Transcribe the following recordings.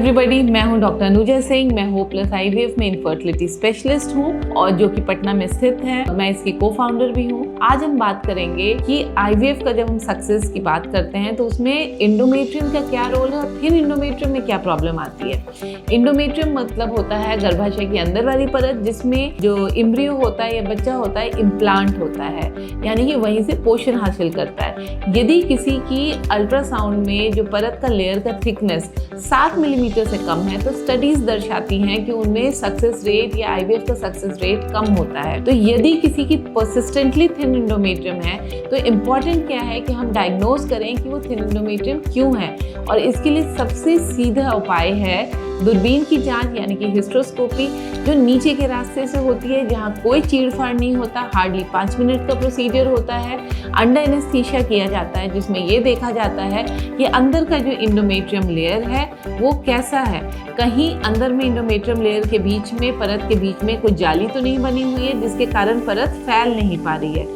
Everybody, मैं हूं doctor Anuja Singh. मैं होपलेस आईवीएफ में इनफर्टिलिटी स्पेशलिस्ट हूं और जो कि पटना में स्थित है। मैं इसकी को-फाउंडर भी हूं। आज हम बात करेंगे कि आईवीएफ का जब हम सक्सेस की बात करते हैं तो उसमें एंडोमेट्रियम का क्या रोल है और फिर एंडोमेट्रियम में क्या प्रॉब्लम आती है। एंडोमेट्रियम मतलब होता है गर्भाशय की अंदर वाली परत, जिसमें जो एम्ब्रियो होता है या बच्चा होता है इम्प्लांट होता है, यानी कि वहीं से पोषण हासिल करता है। यदि किसी की अल्ट्रासाउंड में जो परत का लेयर का थिकनेस 7 मिलीमीटर से कम है तो स्टडीज दर्शाती हैं कि उनमें सक्सेस रेट या आईवीएफ का सक्सेस रेट कम होता है। तो यदि किसी की परसिस्टेंटली थिन एंडोमेट्रियम है तो इम्पॉर्टेंट क्या है कि हम डायग्नोज करें कि वो थिन एंडोमेट्रियम क्यों है, और इसके लिए सबसे सीधा उपाय है दूरबीन की जांच यानी कि हिस्ट्रोस्कोपी, जो नीचे के रास्ते से होती है, जहाँ कोई चीड़-फाड़ नहीं होता। हार्डली 5 मिनट का प्रोसीजर होता है। अंडर एनेस्थीसिया किया जाता है, जिसमें ये देखा जाता है कि अंदर का जो एंडोमेट्रियम लेयर है वो कैसा है। कहीं अंदर में एंडोमेट्रियम लेयर के बीच में, परत के बीच में कोई जाली तो नहीं बनी हुई है जिसके कारण परत फैल नहीं पा रही है,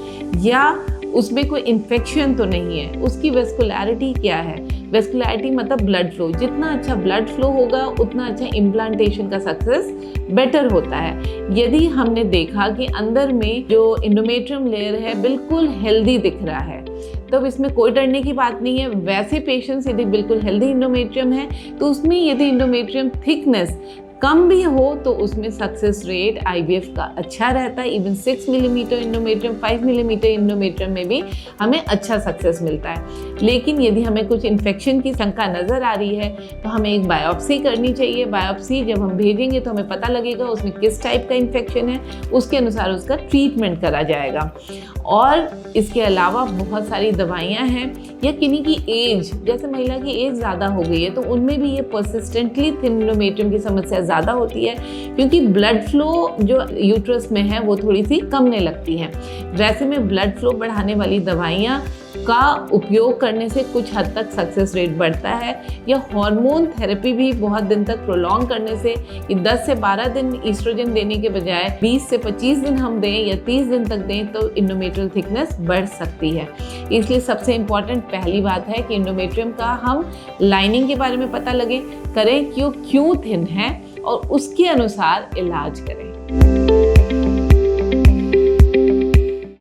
या उसमें कोई इन्फेक्शन तो नहीं है। उसकी वेस्कुलैरिटी क्या है। वेस्कुलैरिटी मतलब ब्लड फ्लो। जितना अच्छा ब्लड फ्लो होगा उतना अच्छा इम्प्लांटेशन का सक्सेस बेटर होता है। यदि हमने देखा कि अंदर में जो एंडोमेट्रियम लेयर है बिल्कुल हेल्दी दिख रहा है तो इसमें कोई डरने की बात नहीं है। वैसे पेशेंट्स यदि बिल्कुल हेल्दी एंडोमेट्रियम है तो उसमें यदि एंडोमेट्रियम थिकनेस कम भी हो तो उसमें सक्सेस रेट आईवीएफ का अच्छा रहता है। Even 6 millimetre endometrium, 5 millimetre endometrium में भी हमें अच्छा सक्सेस मिलता है। लेकिन यदि हमें कुछ इन्फेक्शन की शंका नज़र आ रही है तो हमें एक बायोप्सी करनी चाहिए। बायोप्सी जब हम भेजेंगे तो हमें पता लगेगा उसमें किस टाइप का इन्फेक्शन है, उसके अनुसार उसका ट्रीटमेंट करा जाएगा। और इसके अलावा बहुत सारी दवाइयाँ हैं, या किन्हीं की एज, जैसे महिला की एज ज़्यादा हो गई है तो उनमें भी ये परसिस्टेंटली थिन एंडोमेट्रियम की समस्या ज़्यादा होती है, क्योंकि ब्लड फ्लो जो यूट्रस में है वो थोड़ी सी कमने लगती है। वैसे में ब्लड फ्लो बढ़ाने वाली दवाइयाँ का उपयोग करने से कुछ हद तक सक्सेस रेट बढ़ता है, या हार्मोन थेरेपी भी बहुत दिन तक प्रोलॉन्ग करने से, कि 10 से 12 दिन ईस्ट्रोजन देने के बजाय 20 से 25 दिन हम दें या 30 दिन तक दें तो एंडोमेट्रियल थिकनेस बढ़ सकती है। इसलिए सबसे इम्पॉर्टेंट पहली बात है कि एंडोमेट्रियम का हम लाइनिंग के बारे में पता करें कि वो क्यों थिन है और उसके अनुसार इलाज करें।